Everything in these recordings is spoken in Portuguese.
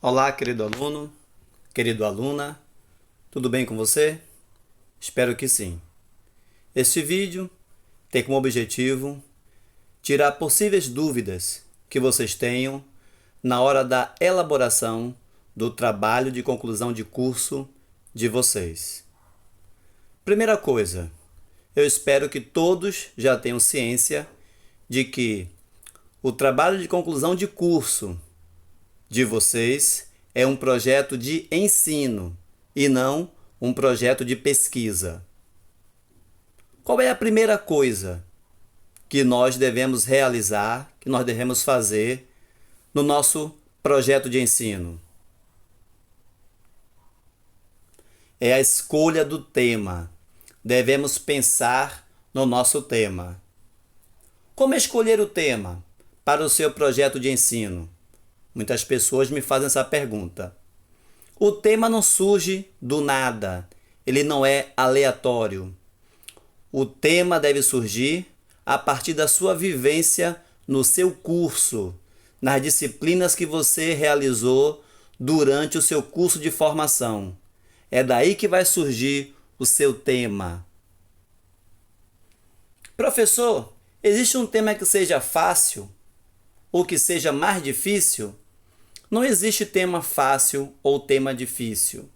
Olá, querido aluno, querido aluna, tudo bem com você? Espero que sim. Este vídeo tem como objetivo tirar possíveis dúvidas que vocês tenham na hora da elaboração do trabalho de conclusão de curso de vocês. Primeira coisa, eu espero que todos já tenham ciência de que o trabalho de conclusão de curso de vocês é um projeto de ensino e não um projeto de pesquisa. Qual é a primeira coisa que nós devemos realizar, que nós devemos fazer no nosso projeto de ensino? É a escolha do tema. Devemos pensar no nosso tema. Como escolher o tema para o seu projeto de ensino? Muitas pessoas me fazem essa pergunta. O tema não surge do nada, ele não é aleatório. O tema deve surgir a partir da sua vivência no seu curso, nas disciplinas que você realizou durante o seu curso de formação. É daí que vai surgir o seu tema. Professor, existe um tema que seja fácil ou que seja mais difícil? Não existe tema fácil ou tema difícil.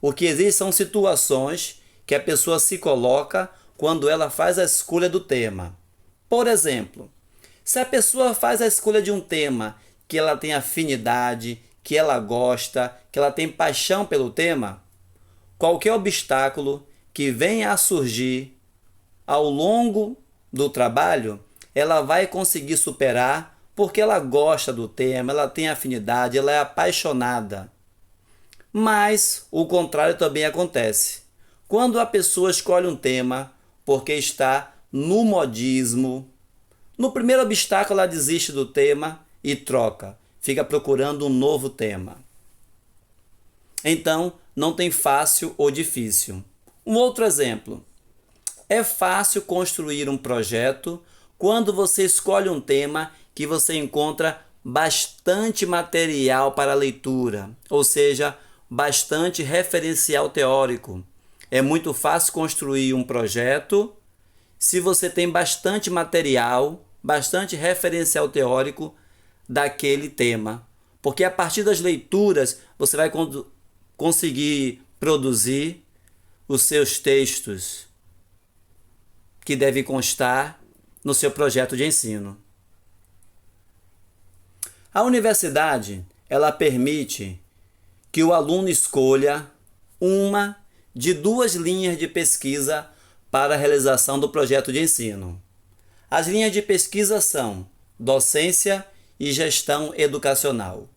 O que existe são situações que a pessoa se coloca quando ela faz a escolha do tema. Por exemplo, se a pessoa faz a escolha de um tema que ela tem afinidade, que ela gosta, que ela tem paixão pelo tema, qualquer obstáculo que venha a surgir ao longo do trabalho, ela vai conseguir superar porque ela gosta do tema, ela tem afinidade, ela é apaixonada. Mas o contrário também acontece. Quando a pessoa escolhe um tema porque está no modismo, no primeiro obstáculo ela desiste do tema e troca, fica procurando um novo tema. Então, não tem fácil ou difícil. Um outro exemplo. É fácil construir um projeto quando você escolhe um tema que você encontra bastante material para leitura, ou seja, bastante referencial teórico. É muito fácil construir um projeto se você tem bastante material, bastante referencial teórico daquele tema. Porque a partir das leituras você vai conseguir produzir os seus textos que devem constar no seu projeto de ensino. A universidade, ela permite que o aluno escolha uma de duas linhas de pesquisa para a realização do projeto de ensino. As linhas de pesquisa são docência e gestão educacional.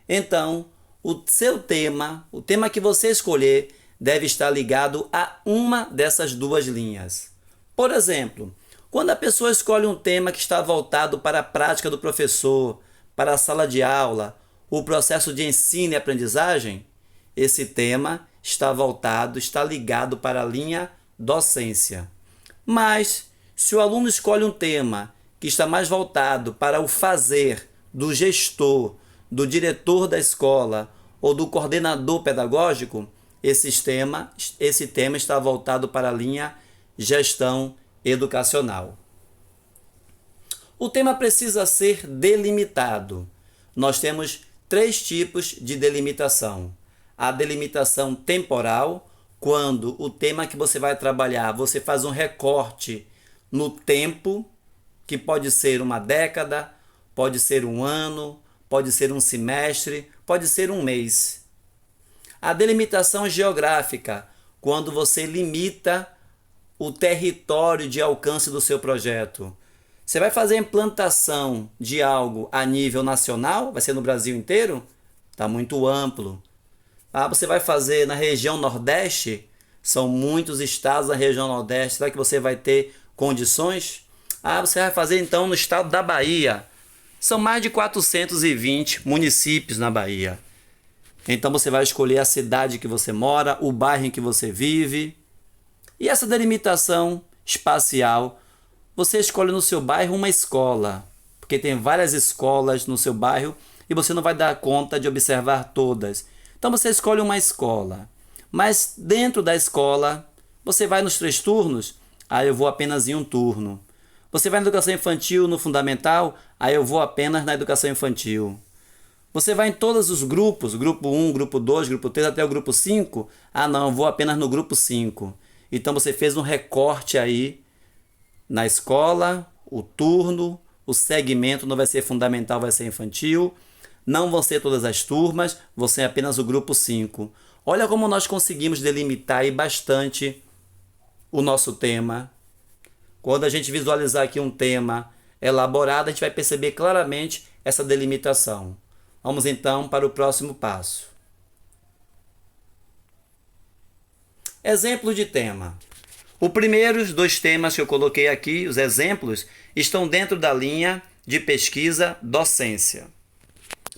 Então, o seu tema, o tema que você escolher, deve estar ligado a uma dessas duas linhas. Por exemplo, quando a pessoa escolhe um tema que está voltado para a prática do professor, para a sala de aula, o processo de ensino e aprendizagem, esse tema está voltado, está ligado para a linha docência. Mas, se o aluno escolhe um tema que está mais voltado para o fazer do gestor, do diretor da escola ou do coordenador pedagógico, esse tema está voltado para a linha gestão educacional. O tema precisa ser delimitado. Nós temos 3 tipos de delimitação. A delimitação temporal, quando o tema que você vai trabalhar, você faz um recorte no tempo, que pode ser uma década, pode ser um ano, pode ser um semestre, pode ser um mês. A delimitação geográfica, quando você limita o território de alcance do seu projeto. Você vai fazer a implantação de algo a nível nacional? Vai ser no Brasil inteiro? Está muito amplo. Você vai fazer na região Nordeste? São muitos estados na região Nordeste. Será que você vai ter condições? Você vai fazer então no estado da Bahia. São mais de 420 municípios na Bahia. Então você vai escolher a cidade que você mora, o bairro em que você vive. E essa delimitação espacial, você escolhe no seu bairro uma escola, porque tem várias escolas no seu bairro e você não vai dar conta de observar todas. Então você escolhe uma escola, mas dentro da escola você vai nos 3 turnos, aí eu vou apenas em um turno. Você vai na educação infantil no fundamental, aí eu vou apenas na educação infantil. Você vai em todos os grupos, grupo 1, grupo 2, grupo 3, até o grupo 5? Ah não, eu vou apenas no grupo 5. Então você fez um recorte aí na escola, o turno, o segmento não vai ser fundamental, vai ser infantil. Não vão ser todas as turmas, vão ser apenas o grupo 5. Olha como nós conseguimos delimitar aí bastante o nosso tema. Quando a gente visualizar aqui um tema elaborado, a gente vai perceber claramente essa delimitação. Vamos então para o próximo passo. Exemplo de tema. Os primeiros 2 temas que eu coloquei aqui, os exemplos, estão dentro da linha de pesquisa docência.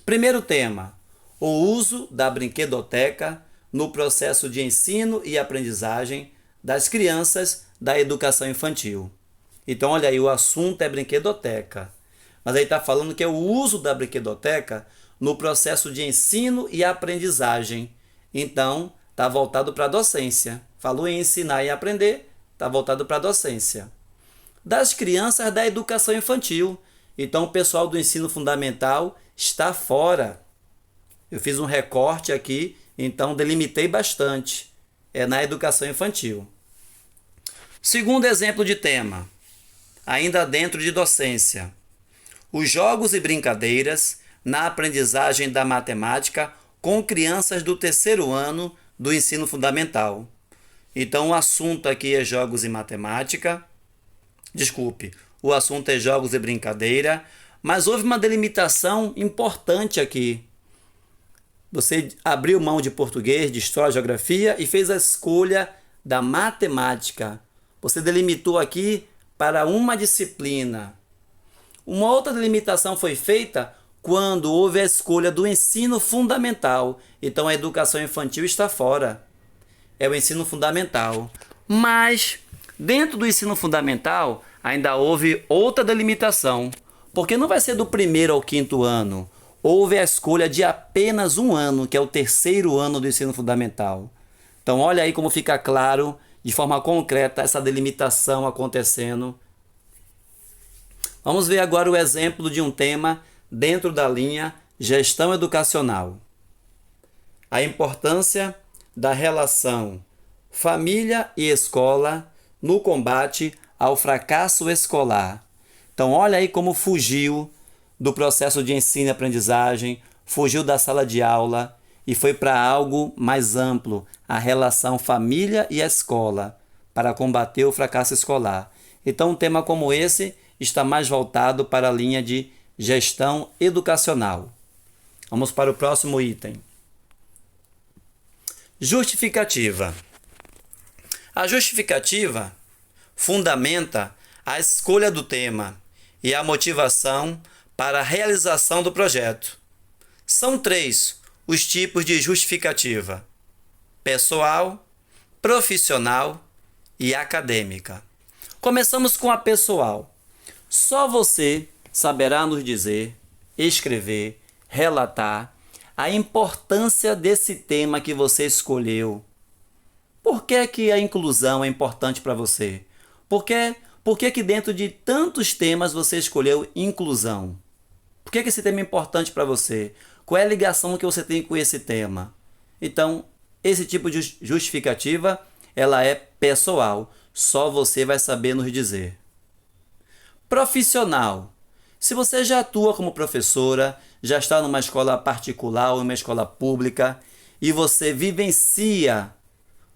Primeiro tema, o uso da brinquedoteca no processo de ensino e aprendizagem das crianças da educação infantil. Então, olha aí, o assunto é brinquedoteca. Mas aí está falando que é o uso da brinquedoteca no processo de ensino e aprendizagem. Então, está voltado para a docência. Falou em ensinar e aprender, está voltado para a docência. Das crianças da educação infantil. Então, o pessoal do ensino fundamental está fora. Eu fiz um recorte aqui, então delimitei bastante. É na educação infantil. Segundo exemplo de tema, ainda dentro de docência. Os jogos e brincadeiras na aprendizagem da matemática com crianças do 3º ano do ensino fundamental. Então, o assunto aqui é jogos e matemática. Desculpe, o assunto é jogos e brincadeira, mas houve uma delimitação importante aqui. Você abriu mão de português, de história, geografia e fez a escolha da matemática. Você delimitou aqui para uma disciplina. Uma outra delimitação foi feita quando houve a escolha do ensino fundamental. Então a educação infantil está fora. É o ensino fundamental. Mas dentro do ensino fundamental ainda houve outra delimitação. Porque não vai ser do 1º ao 5º ano. Houve a escolha de apenas um ano, que é o 3º ano do ensino fundamental. Então olha aí como fica claro, de forma concreta, essa delimitação acontecendo. Vamos ver agora o exemplo de um tema dentro da linha gestão educacional. A importância da relação família e escola no combate ao fracasso escolar. Então olha aí como fugiu do processo de ensino e aprendizagem, fugiu da sala de aula e foi para algo mais amplo, a relação família e escola, para combater o fracasso escolar. Então um tema como esse está mais voltado para a linha de gestão educacional. Vamos para o próximo item. Justificativa. A justificativa fundamenta a escolha do tema e a motivação para a realização do projeto. São 3 os tipos de justificativa: pessoal, profissional e acadêmica. Começamos com a pessoal. Só você saberá nos dizer, escrever, relatar a importância desse tema que você escolheu. Por que a inclusão é importante para você? Por que dentro de tantos temas você escolheu inclusão? Por que esse tema é importante para você? Qual é a ligação que você tem com esse tema? Então, esse tipo de justificativa, ela é pessoal. Só você vai saber nos dizer. Profissional. Se você já atua como professora, já está numa escola particular ou numa escola pública e você vivencia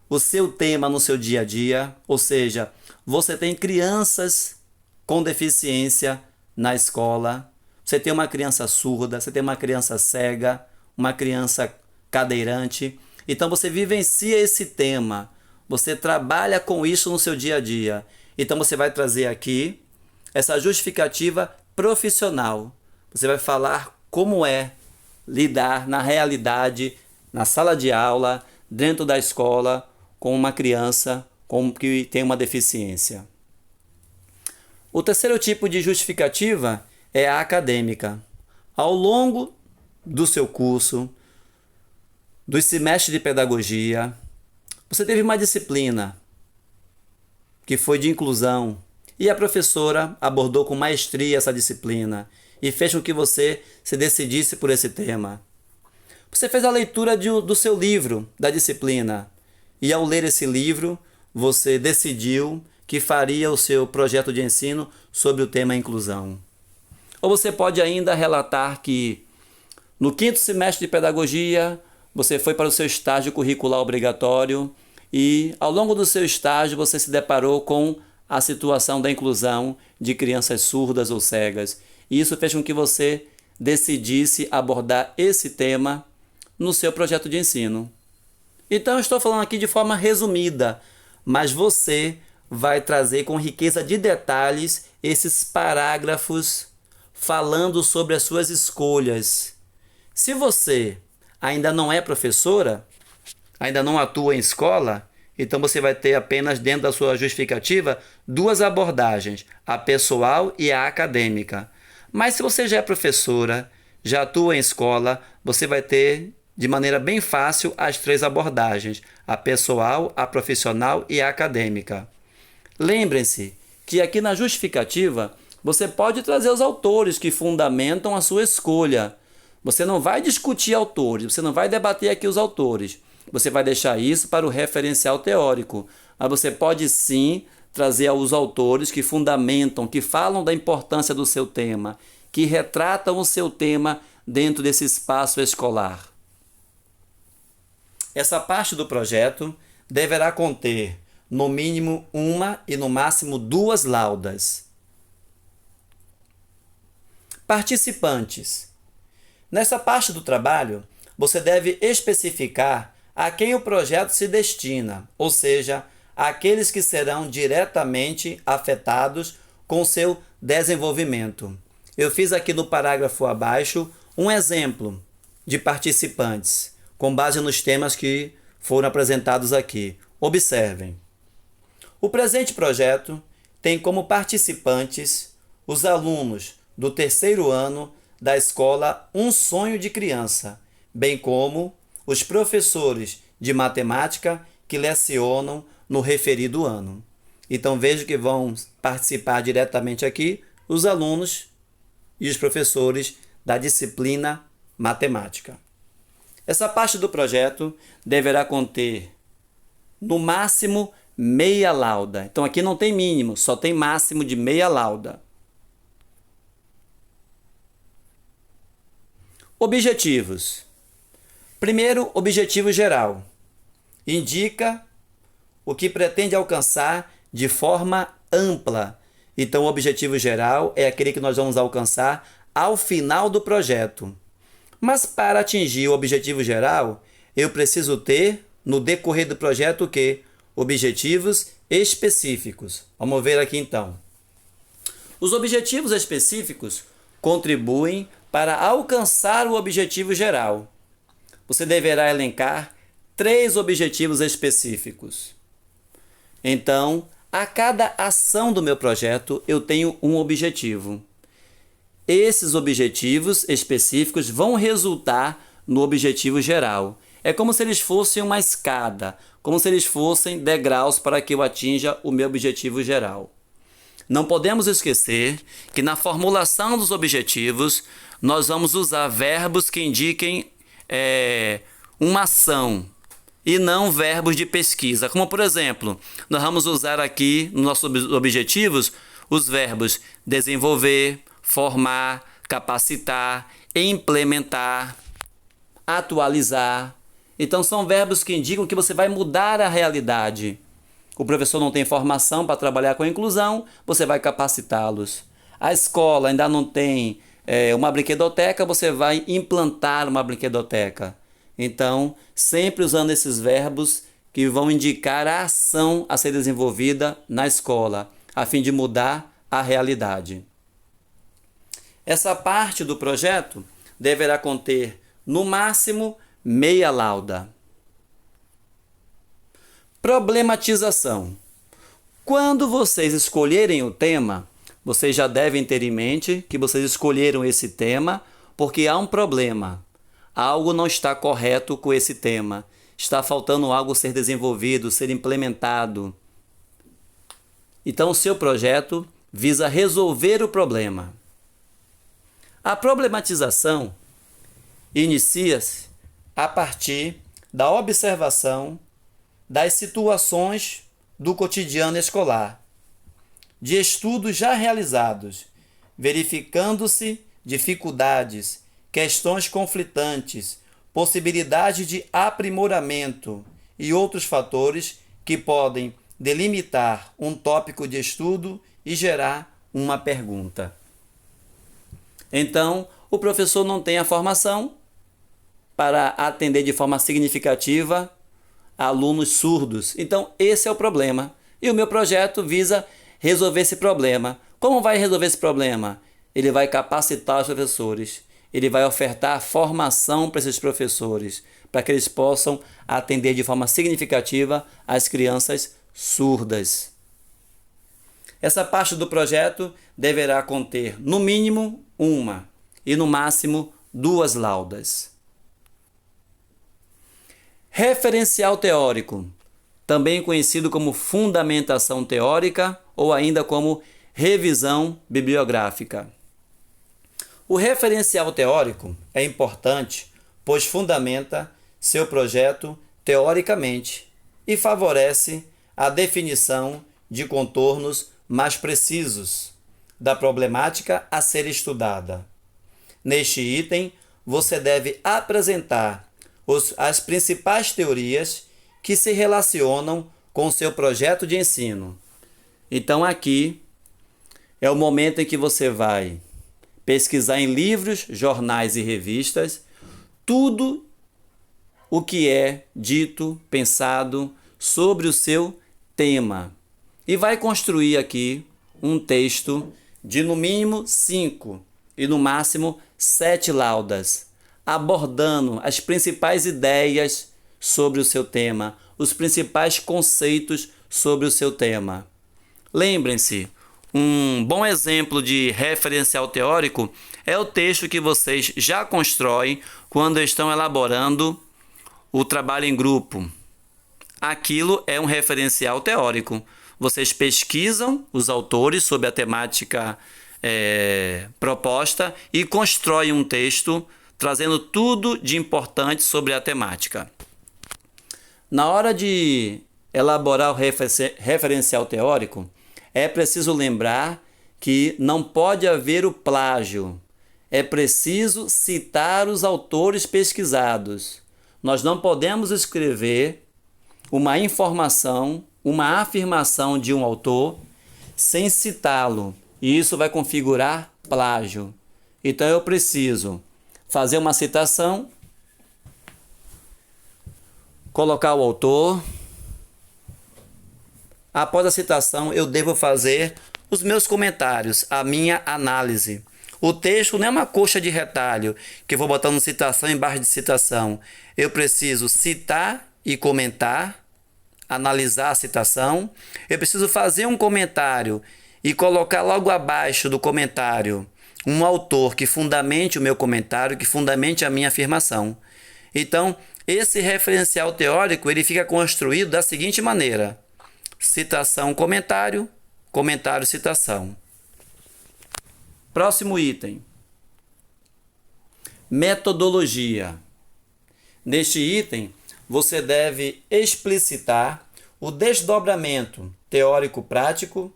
o seu tema no seu dia a dia, ou seja, você tem crianças com deficiência na escola, você tem uma criança surda, você tem uma criança cega, uma criança cadeirante, então você vivencia esse tema, você trabalha com isso no seu dia a dia. Então você vai trazer aqui essa justificativa profissional. Você vai falar como é lidar na realidade, na sala de aula, dentro da escola, com uma criança que tem uma deficiência. O terceiro tipo de justificativa é a acadêmica. Ao longo do seu curso, dos semestres de pedagogia, você teve uma disciplina que foi de inclusão e a professora abordou com maestria essa disciplina e fez com que você se decidisse por esse tema. Você fez a leitura do seu livro, da disciplina, e ao ler esse livro, você decidiu que faria o seu projeto de ensino sobre o tema inclusão. Ou você pode ainda relatar que no 5º semestre de pedagogia, você foi para o seu estágio curricular obrigatório e ao longo do seu estágio você se deparou com a situação da inclusão de crianças surdas ou cegas. E isso fez com que você decidisse abordar esse tema no seu projeto de ensino. Então eu estou falando aqui de forma resumida, mas você vai trazer com riqueza de detalhes esses parágrafos falando sobre as suas escolhas. Se você ainda não é professora, ainda não atua em escola, então você vai ter apenas dentro da sua justificativa 2 abordagens, a pessoal e a acadêmica. Mas se você já é professora, já atua em escola, você vai ter de maneira bem fácil as 3 abordagens, a pessoal, a profissional e a acadêmica. Lembrem-se que aqui na justificativa você pode trazer os autores que fundamentam a sua escolha. Você não vai discutir autores, você não vai debater aqui os autores. Você vai deixar isso para o referencial teórico. Mas você pode sim trazer os autores que fundamentam, que falam da importância do seu tema, que retratam o seu tema dentro desse espaço escolar. Essa parte do projeto deverá conter, no mínimo, 1 e no máximo 2 laudas. Participantes. Nessa parte do trabalho, você deve especificar a quem o projeto se destina, ou seja, aqueles que serão diretamente afetados com seu desenvolvimento. Eu fiz aqui no parágrafo abaixo um exemplo de participantes, com base nos temas que foram apresentados aqui. Observem. O presente projeto tem como participantes os alunos do 3º ano da escola Um Sonho de Criança, bem como os professores de matemática que lecionam no referido ano. Então vejo que vão participar diretamente aqui os alunos e os professores da disciplina matemática. Essa parte do projeto deverá conter, no máximo, meia lauda. Então aqui não tem mínimo, só tem máximo de meia lauda. Objetivos. Primeiro, objetivo geral. Indica o que pretende alcançar de forma ampla. Então, o objetivo geral é aquele que nós vamos alcançar ao final do projeto. Mas para atingir o objetivo geral, eu preciso ter, no decorrer do projeto, o quê? Objetivos específicos. Vamos ver aqui então. Os objetivos específicos contribuem para alcançar o objetivo geral. Você deverá elencar 3 objetivos específicos. Então, a cada ação do meu projeto, eu tenho um objetivo. Esses objetivos específicos vão resultar no objetivo geral. É como se eles fossem uma escada, como se eles fossem degraus para que eu atinja o meu objetivo geral. Não podemos esquecer que na formulação dos objetivos, nós vamos usar verbos que indiquem uma ação e não verbos de pesquisa. Como, por exemplo, nós vamos usar aqui nos nossos objetivos os verbos desenvolver, formar, capacitar, implementar, atualizar. Então, são verbos que indicam que você vai mudar a realidade. O professor não tem formação para trabalhar com a inclusão, você vai capacitá-los. A escola ainda não tem uma brinquedoteca, você vai implantar uma brinquedoteca. Então, sempre usando esses verbos que vão indicar a ação a ser desenvolvida na escola, a fim de mudar a realidade. Essa parte do projeto deverá conter, no máximo, meia lauda. Problematização. Quando vocês escolherem o tema, vocês já devem ter em mente que vocês escolheram esse tema porque há um problema. algo não está correto com esse tema. Está faltando algo ser desenvolvido, ser implementado. Então, o seu projeto visa resolver o problema. A problematização inicia-se a partir da observação das situações do cotidiano escolar, de estudos já realizados, verificando-se dificuldades, questões conflitantes, possibilidade de aprimoramento e outros fatores que podem delimitar um tópico de estudo e gerar uma pergunta. Então, o professor não tem a formação para atender de forma significativa alunos surdos. Então, esse é o problema. E o meu projeto visa resolver esse problema. Como vai resolver esse problema? Ele vai capacitar os professores. Ele vai ofertar formação para esses professores, para que eles possam atender de forma significativa as crianças surdas. Essa parte do projeto deverá conter, no mínimo, uma e no máximo 2 laudas. Referencial teórico, também conhecido como fundamentação teórica ou ainda como revisão bibliográfica. O referencial teórico é importante, pois fundamenta seu projeto teoricamente e favorece a definição de contornos mais precisos da problemática a ser estudada. Neste item, você deve apresentar as principais teorias que se relacionam com o seu projeto de ensino. Então, aqui é o momento em que você vai pesquisar em livros, jornais e revistas tudo o que é dito, pensado sobre o seu tema. E vai construir aqui um texto de no mínimo 5 e no máximo 7 laudas, abordando as principais ideias sobre o seu tema, os principais conceitos sobre o seu tema. Lembrem-se, um bom exemplo de referencial teórico é o texto que vocês já constroem quando estão elaborando o trabalho em grupo. Aquilo é um referencial teórico. Vocês pesquisam os autores sobre a temática proposta e constroem um texto trazendo tudo de importante sobre a temática. Na hora de elaborar o referencial teórico, é preciso lembrar que não pode haver o plágio. É preciso citar os autores pesquisados. Nós não podemos escrever uma informação, uma afirmação de um autor sem citá-lo. E isso vai configurar plágio. Então eu preciso fazer uma citação, colocar o autor. Após a citação, eu devo fazer os meus comentários, a minha análise. O texto não é uma coxa de retalho que eu vou botando citação embaixo de citação. Eu preciso citar e comentar, analisar a citação. Eu preciso fazer um comentário e colocar logo abaixo do comentário um autor que fundamente o meu comentário, que fundamente a minha afirmação. Então, esse referencial teórico ele fica construído da seguinte maneira: citação, comentário, comentário, citação. Próximo item. Metodologia. Neste item, você deve explicitar o desdobramento teórico-prático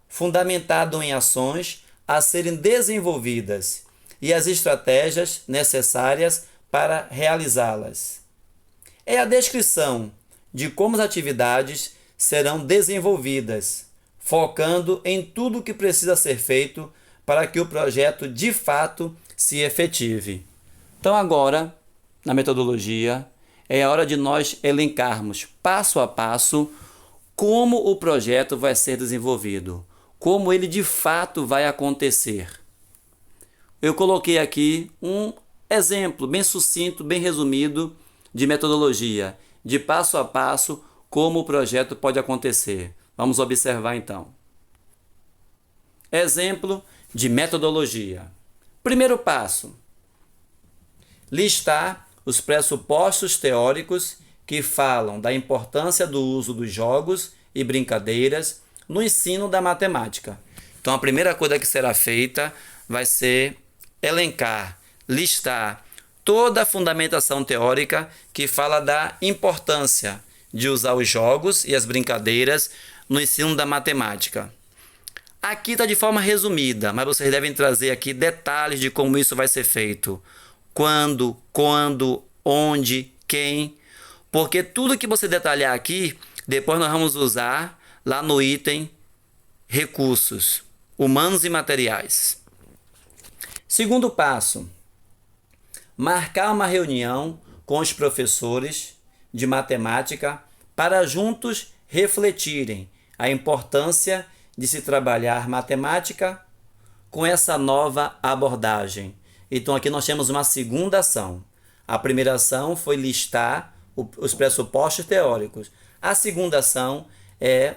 fundamentado em ações a serem desenvolvidas e as estratégias necessárias para realizá-las. É a descrição de como as atividades serão desenvolvidas, focando em tudo o que precisa ser feito para que o projeto de fato se efetive. Então agora, na metodologia, é a hora de nós elencarmos passo a passo como o projeto vai ser desenvolvido, como ele de fato vai acontecer. Eu coloquei aqui um exemplo bem sucinto, bem resumido de metodologia, de passo a passo, como o projeto pode acontecer. Vamos observar então. Exemplo de metodologia. Primeiro passo: listar os pressupostos teóricos que falam da importância do uso dos jogos e brincadeiras no ensino da matemática. Então, a primeira coisa que será feita vai ser elencar, listar toda a fundamentação teórica que fala da importância de usar os jogos e as brincadeiras no ensino da matemática. Aqui está de forma resumida, mas vocês devem trazer aqui detalhes de como isso vai ser feito. Quando, onde, quem. Porque tudo que você detalhar aqui, depois nós vamos usar lá no item recursos humanos e materiais. Segundo passo, marcar uma reunião com os professores de matemática para juntos refletirem a importância de se trabalhar matemática com essa nova abordagem. Então aqui nós temos uma segunda ação. A primeira ação foi listar os pressupostos teóricos. A segunda ação é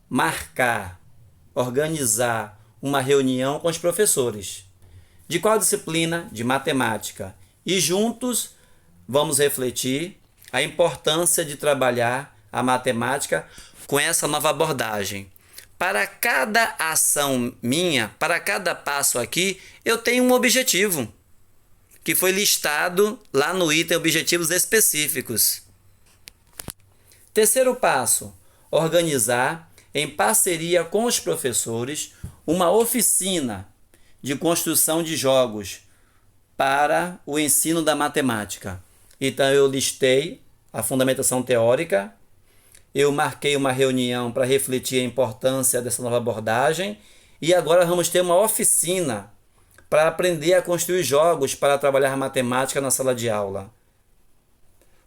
marcar, organizar uma reunião com os professores. De qual disciplina? De matemática. E juntos vamos refletir a importância de trabalhar a matemática com essa nova abordagem. Para cada ação minha, para cada passo aqui, eu tenho um objetivo, que foi listado lá no item objetivos específicos. Terceiro passo, organizar, em parceria com os professores, uma oficina de construção de jogos para o ensino da matemática. Então eu listei a fundamentação teórica, eu marquei uma reunião para refletir a importância dessa nova abordagem e agora vamos ter uma oficina para aprender a construir jogos para trabalhar matemática na sala de aula.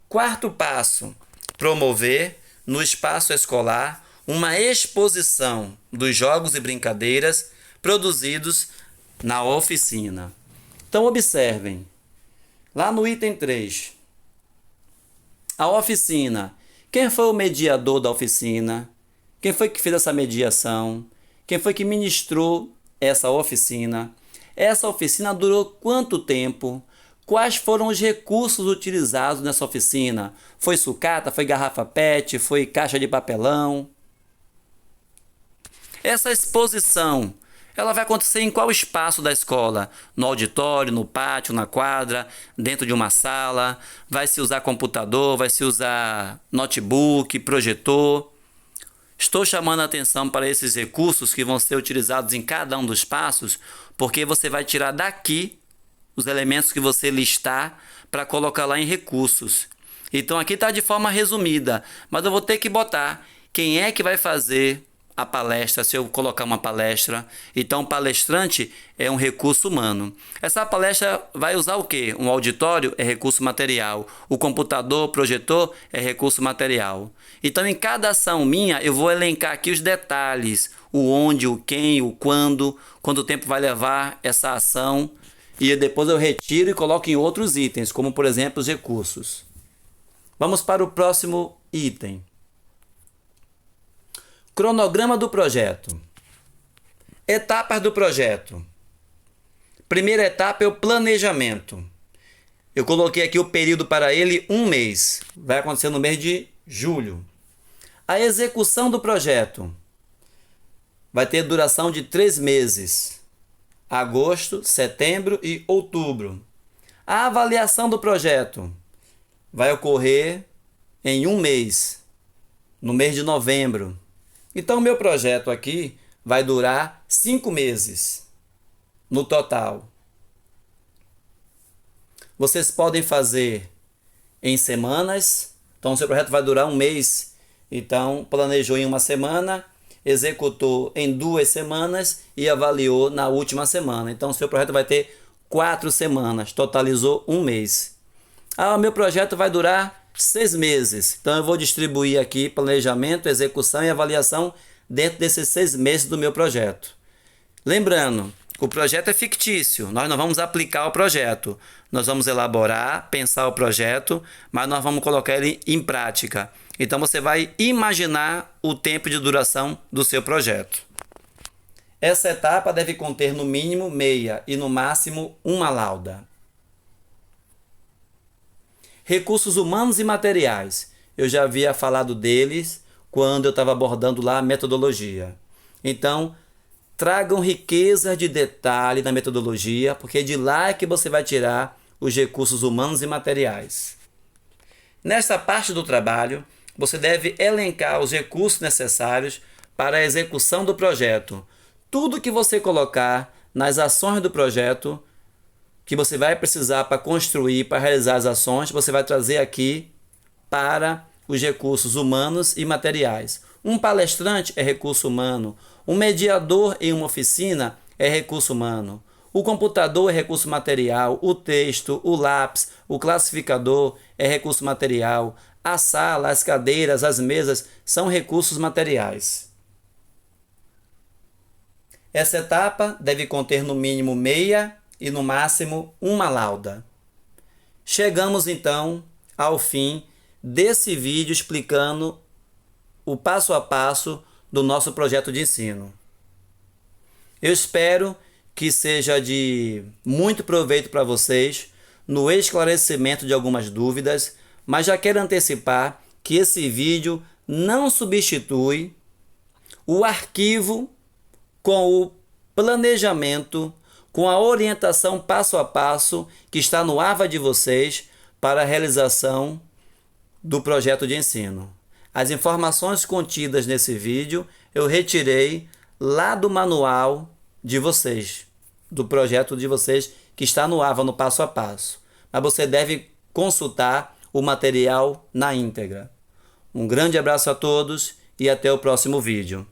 Quarto passo, promover no espaço escolar uma exposição dos jogos e brincadeiras produzidos na oficina. Então observem, lá no item 3, a oficina. Quem foi o mediador da oficina? Quem foi que fez essa mediação? Quem foi que ministrou essa oficina? Essa oficina durou quanto tempo? Quais foram os recursos utilizados nessa oficina? Foi sucata? Foi garrafa PET? Foi caixa de papelão? Essa exposição, ela vai acontecer em qual espaço da escola? No auditório, no pátio, na quadra, dentro de uma sala? Vai se usar computador, vai se usar notebook, projetor? Estou chamando a atenção para esses recursos que vão ser utilizados em cada um dos passos, porque você vai tirar daqui os elementos que você listar para colocar lá em recursos. Então aqui está de forma resumida, mas eu vou ter que botar quem é que vai fazer a palestra, se eu colocar uma palestra. Então, palestrante é um recurso humano. Essa palestra vai usar o quê? Um auditório é recurso material. O computador, projetor é recurso material. Então, em cada ação minha, eu vou elencar aqui os detalhes. O onde, o quem, o quando, quanto tempo vai levar essa ação. E depois eu retiro e coloco em outros itens, como, por exemplo, os recursos. Vamos para o próximo item. Cronograma do projeto. Etapas do projeto. Primeira etapa é o planejamento. Eu coloquei aqui o período para ele 1 mês. Vai acontecer no mês de julho. A execução do projeto vai ter duração de 3 meses. Agosto, setembro e outubro. A avaliação do projeto vai ocorrer em 1 mês. No mês de novembro. Então, o meu projeto aqui vai durar 5 meses no total. Vocês podem fazer em semanas. Então, o seu projeto vai durar 1 mês. Então, planejou em 1 semana, executou em 2 semanas e avaliou na última semana. Então, o seu projeto vai ter 4 semanas, totalizou 1 mês. O meu projeto vai durar 6 meses. Então, eu vou distribuir aqui planejamento, execução e avaliação dentro desses 6 meses do meu projeto. Lembrando, o projeto é fictício. Nós não vamos aplicar o projeto. Nós vamos elaborar, pensar o projeto, mas nós vamos colocar ele em prática. Então, você vai imaginar o tempo de duração do seu projeto. Essa etapa deve conter no mínimo meia e no máximo uma lauda. Recursos humanos e materiais. Eu já havia falado deles quando eu estava abordando lá a metodologia. Então, tragam riqueza de detalhe na metodologia, porque de lá é que você vai tirar os recursos humanos e materiais. Nesta parte do trabalho, você deve elencar os recursos necessários para a execução do projeto. Tudo que você colocar nas ações do projeto, que você vai precisar para construir, para realizar as ações, você vai trazer aqui para os recursos humanos e materiais. Um palestrante é recurso humano, um mediador em uma oficina é recurso humano, o computador é recurso material, o texto, o lápis, o classificador é recurso material, a sala, as cadeiras, as mesas são recursos materiais. Essa etapa deve conter no mínimo meia e no máximo uma lauda. Chegamos então ao fim desse vídeo explicando o passo a passo do nosso projeto de ensino. Eu espero que seja de muito proveito para vocês no esclarecimento de algumas dúvidas, mas já quero antecipar que esse vídeo não substitui o arquivo com o planejamento, com a orientação passo a passo que está no AVA de vocês para a realização do projeto de ensino. As informações contidas nesse vídeo eu retirei lá do manual de vocês, do projeto de vocês que está no AVA no passo a passo. Mas você deve consultar o material na íntegra. Um grande abraço a todos e até o próximo vídeo.